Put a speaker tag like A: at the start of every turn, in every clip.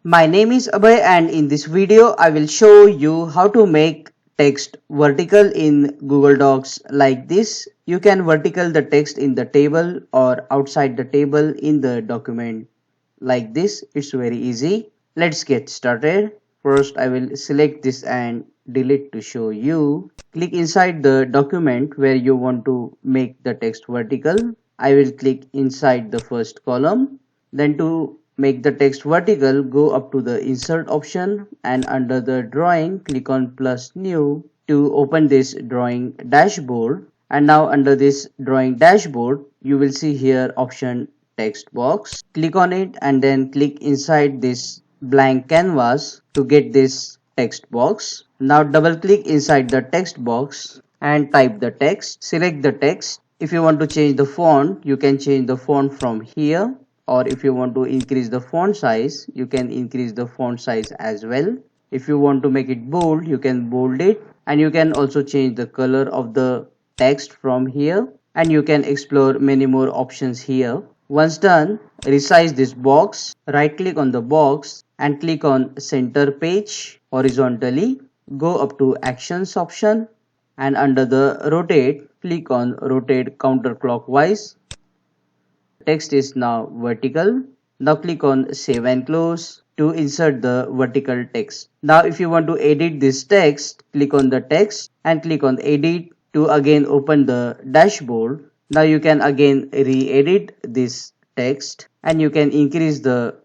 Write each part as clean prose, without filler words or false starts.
A: My name is Abhay and in this video I will show you how to make text vertical in Google Docs like this. You can vertical the text in the table or outside the table in the document like this. It's very easy. Let's get started. First I will select this and delete to show you. Click inside the document where you want to make the text vertical. I will click inside the first column. Then to make the text vertical, go up to the insert option and under the drawing click on plus new to open this drawing dashboard. And now under this drawing dashboard you will see here option text box. Click on it and then click inside this blank canvas to get this text box. Now double click inside the text box and type the text. Select the text. If you want to change the font, you can change the font from here, or if you want to increase the font size, you can increase the font size as well. If you want to make it bold, you can bold it, and you can also change the color of the text from here, and you can explore many more options here. Once done, resize this box, right click on the box and click on center page horizontally. Go up to actions option and under the rotate, click on rotate counterclockwise. Text is now vertical. Now click on save and close to insert the vertical text. Now if you want to edit this text, click on the text and click on edit to again open the dashboard. Now you can again re-edit this text and you can increase the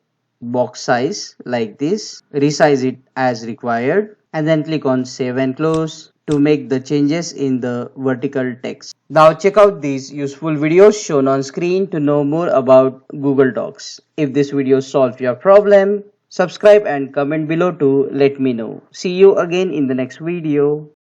A: box size like this, resize it as required, and then click on save and close to make the changes in the vertical text. Now check out these useful videos shown on screen to know more about Google Docs. If this video solved your problem, subscribe and comment below to let me know. See you again in the next video.